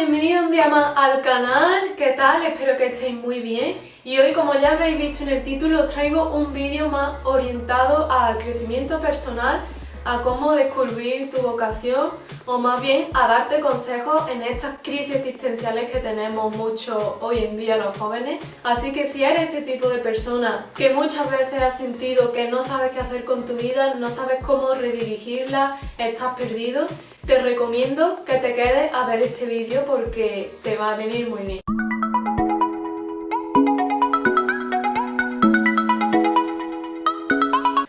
bienvenido un día más al canal. ¿Qué tal? Espero que estéis muy bien. Y hoy, como ya habréis visto en el título, os traigo un vídeo más orientado al crecimiento personal, a cómo descubrir tu vocación, o más bien a darte consejos en estas crisis existenciales que tenemos mucho hoy en día los jóvenes. Así que si eres ese tipo de persona que muchas veces has sentido que no sabes qué hacer con tu vida, no sabes cómo redirigirla, estás perdido, te recomiendo que te quedes a ver este vídeo porque te va a venir muy bien.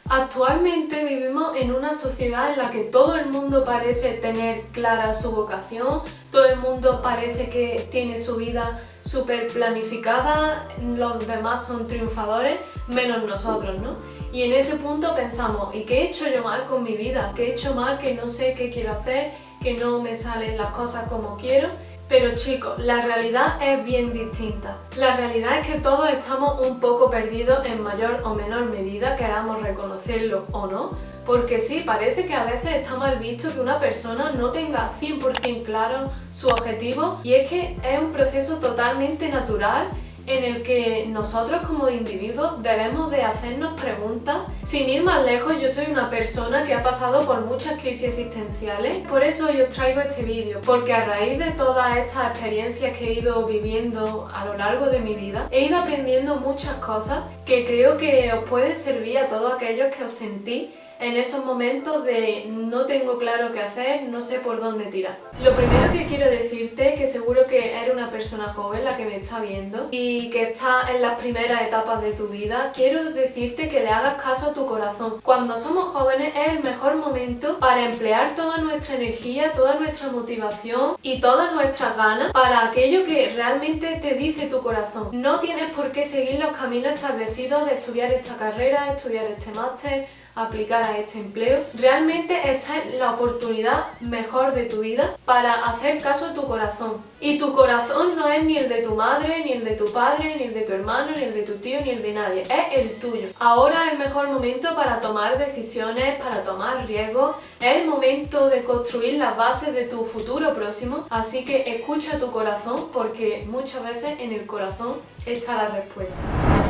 Actualmente vivimos en una sociedad en la que todo el mundo parece tener clara su vocación, todo el mundo parece que tiene su vida súper planificada, los demás son triunfadores, menos nosotros, ¿no? Y en ese punto pensamos, ¿y qué he hecho yo mal con mi vida? ¿Qué he hecho mal que no sé qué quiero hacer, que no me salen las cosas como quiero? Pero chicos, la realidad es bien distinta. La realidad es que todos estamos un poco perdidos en mayor o menor medida, queramos reconocerlo o no, porque sí, parece que a veces está mal visto que una persona no tenga 100% claro su objetivo, y es que es un proceso totalmente natural en el que nosotros como individuos debemos de hacernos preguntas. Sin ir más lejos, yo soy una persona que ha pasado por muchas crisis existenciales, por eso hoy os traigo este vídeo, porque a raíz de todas estas experiencias que he ido viviendo a lo largo de mi vida, he ido aprendiendo muchas cosas que creo que os pueden servir a todos aquellos que os sentís en esos momentos de no tengo claro qué hacer, no sé por dónde tirar. Lo primero que quiero decirte, que seguro que eres una persona joven la que me está viendo y que está en las primeras etapas de tu vida, quiero decirte que le hagas caso a tu corazón. Cuando somos jóvenes es el mejor momento para emplear toda nuestra energía, toda nuestra motivación y todas nuestras ganas para aquello que realmente te dice tu corazón. No tienes por qué seguir los caminos establecidos de estudiar esta carrera, estudiar este máster, aplicar a este empleo. Realmente esta es la oportunidad mejor de tu vida para hacer caso a tu corazón. Y tu corazón no es ni el de tu madre, ni el de tu padre, ni el de tu hermano, ni el de tu tío, ni el de nadie. Es el tuyo. Ahora es el mejor momento para tomar decisiones, para tomar riesgos. Es el momento de construir las bases de tu futuro próximo. Así que escucha tu corazón, porque muchas veces en el corazón está la respuesta.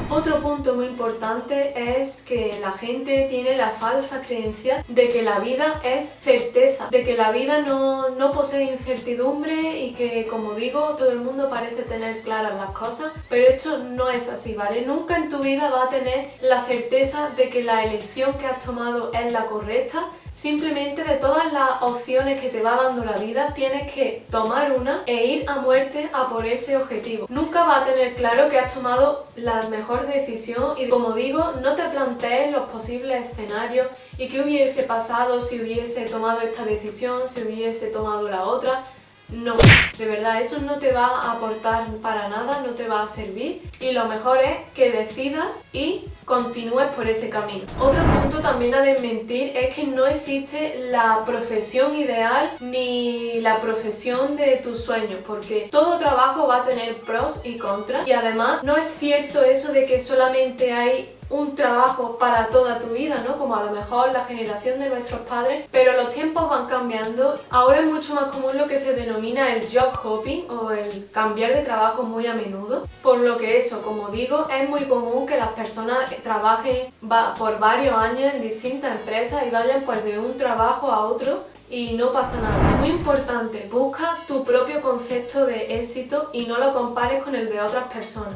Otro punto muy importante es que la gente tiene la falsa creencia de que la vida es certeza, de que la vida no posee incertidumbre y que, como digo, todo el mundo parece tener claras las cosas, pero esto no es así, ¿vale? Nunca en tu vida vas a tener la certeza de que la elección que has tomado es la correcta. Simplemente de todas las opciones que te va dando la vida, tienes que tomar una e ir a muerte a por ese objetivo. Nunca vas a tener claro que has tomado la mejor decisión y, como digo, no te plantees los posibles escenarios y qué hubiese pasado si hubiese tomado esta decisión, si hubiese tomado la otra. No, de verdad, eso no te va a aportar para nada, no te va a servir, y lo mejor es que decidas y continúes por ese camino. Otro punto también a desmentir es que no existe la profesión ideal ni la profesión de tus sueños, porque todo trabajo va a tener pros y contras, y además no es cierto eso de que solamente hay un trabajo para toda tu vida, ¿no? Como a lo mejor la generación de nuestros padres, pero los tiempos van cambiando. Ahora es mucho más común lo que se denomina el job hopping, o el cambiar de trabajo muy a menudo, por lo que eso, como digo, es muy común que las personas trabajen por varios años en distintas empresas y vayan pues de un trabajo a otro y no pasa nada. Muy importante, busca tu propio concepto de éxito y no lo compares con el de otras personas.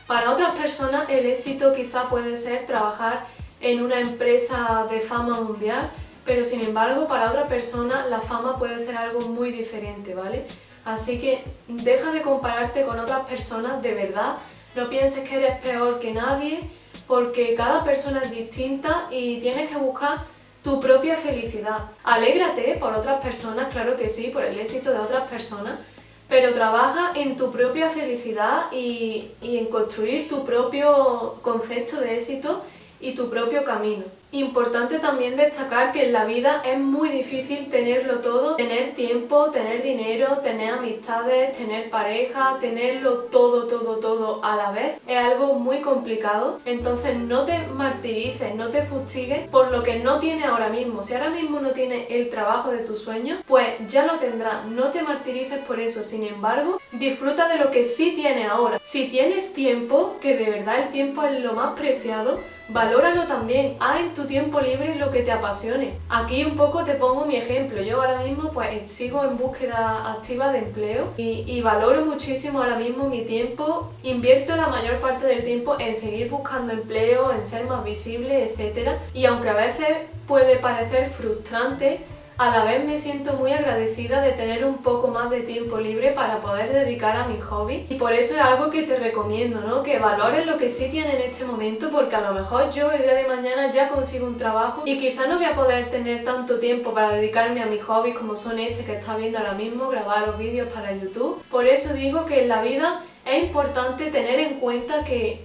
Para otras personas el éxito quizá puede ser trabajar en una empresa de fama mundial, pero sin embargo para otra persona la fama puede ser algo muy diferente, ¿vale? Así que deja de compararte con otras personas, de verdad. No pienses que eres peor que nadie, porque cada persona es distinta y tienes que buscar tu propia felicidad. Alégrate por otras personas, claro que sí, por el éxito de otras personas, pero trabaja en tu propia felicidad y en construir tu propio concepto de éxito y tu propio camino. Importante también destacar que en la vida es muy difícil tenerlo todo, tener tiempo, tener dinero, tener amistades, tener pareja, tenerlo todo a la vez. Es algo muy complicado, entonces no te martirices, no te fustigues por lo que no tienes ahora mismo. Si ahora mismo no tienes el trabajo de tus sueños, pues ya lo tendrás, no te martirices por eso. Sin embargo, disfruta de lo que sí tienes ahora. Si tienes tiempo, que de verdad el tiempo es lo más preciado, valóralo también, haz en tu tiempo libre lo que te apasione. Aquí un poco te pongo mi ejemplo. Yo ahora mismo pues sigo en búsqueda activa de empleo y valoro muchísimo ahora mismo mi tiempo. Invierto la mayor parte del tiempo en seguir buscando empleo, en ser más visible, etc. Y aunque a veces puede parecer frustrante, a la vez me siento muy agradecida de tener un poco más de tiempo libre para poder dedicar a mi hobby, y por eso es algo que te recomiendo, ¿no? Que valores lo que sí tienes en este momento, porque a lo mejor yo el día de mañana ya consigo un trabajo y quizá no voy a poder tener tanto tiempo para dedicarme a mis hobbies como son este que estás viendo ahora mismo, grabar los vídeos para YouTube. Por eso digo que en la vida es importante tener en cuenta que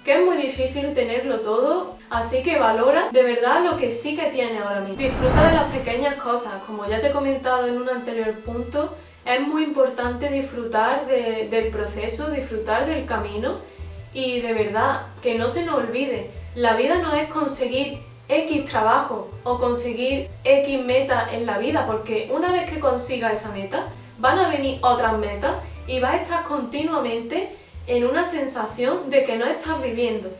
es muy difícil tenerlo todo, así que valora de verdad lo que sí que tienes ahora mismo. Disfruta de las pequeñas cosas, como ya te he comentado en un anterior punto, es muy importante disfrutar del proceso, disfrutar del camino, y de verdad que no se nos olvide, la vida no es conseguir X trabajo o conseguir X meta en la vida, porque una vez que consigas esa meta, van a venir otras metas y vas a estar continuamente en una sensación de que no estás viviendo.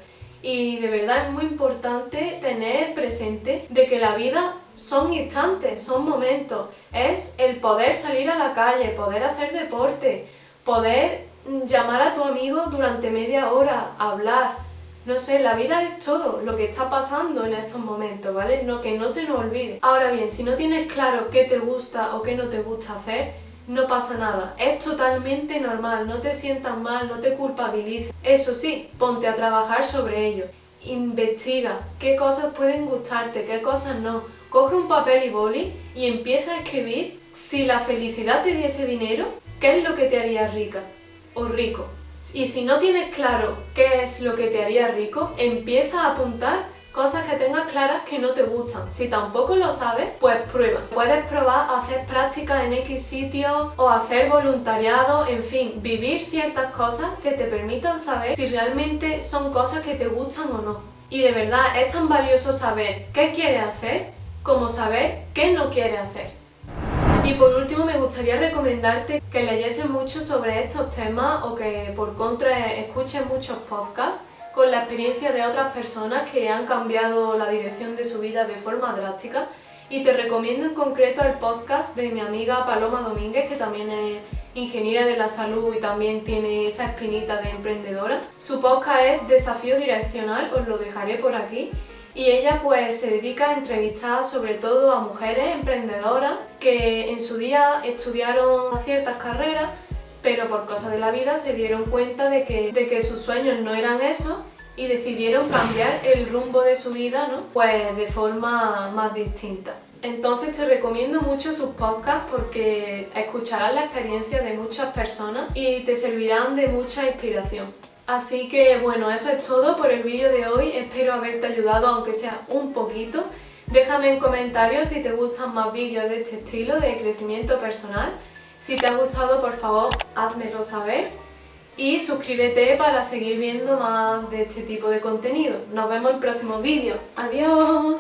Y de verdad es muy importante tener presente de que la vida son instantes, son momentos. Es el poder salir a la calle, poder hacer deporte, poder llamar a tu amigo durante media hora, hablar. No sé, la vida es todo lo que está pasando en estos momentos, ¿vale? No, que no se nos olvide. Ahora bien, si no tienes claro qué te gusta o qué no te gusta hacer, no pasa nada, es totalmente normal, no te sientas mal, no te culpabilices. Eso sí, ponte a trabajar sobre ello. Investiga qué cosas pueden gustarte, qué cosas no. Coge un papel y boli y empieza a escribir si la felicidad te diese dinero, qué es lo que te haría rica o rico. Y si no tienes claro qué es lo que te haría rico, empieza a apuntar cosas que tengas claras que no te gustan. Si tampoco lo sabes, pues prueba. Puedes probar a hacer prácticas en X sitios o hacer voluntariado, en fin, vivir ciertas cosas que te permitan saber si realmente son cosas que te gustan o no. Y de verdad es tan valioso saber qué quieres hacer como saber qué no quieres hacer. Y por último me gustaría recomendarte que leyeses mucho sobre estos temas o que por contra escuches muchos podcasts con la experiencia de otras personas que han cambiado la dirección de su vida de forma drástica, y te recomiendo en concreto el podcast de mi amiga Paloma Domínguez, que también es ingeniera de la salud y también tiene esa espinita de emprendedora. Su podcast es Desafío Direccional, os lo dejaré por aquí, y ella pues se dedica a entrevistar sobre todo a mujeres emprendedoras que en su día estudiaron ciertas carreras, pero por cosas de la vida se dieron cuenta de que sus sueños no eran eso y decidieron cambiar el rumbo de su vida, ¿no? Pues de forma más distinta. Entonces te recomiendo mucho sus podcasts porque escucharás la experiencia de muchas personas y te servirán de mucha inspiración. Así que bueno, eso es todo por el vídeo de hoy, espero haberte ayudado aunque sea un poquito. Déjame en comentarios si te gustan más vídeos de este estilo de crecimiento personal. Si te ha gustado, por favor, házmelo saber y suscríbete para seguir viendo más de este tipo de contenido. Nos vemos en próximos vídeos. ¡Adiós!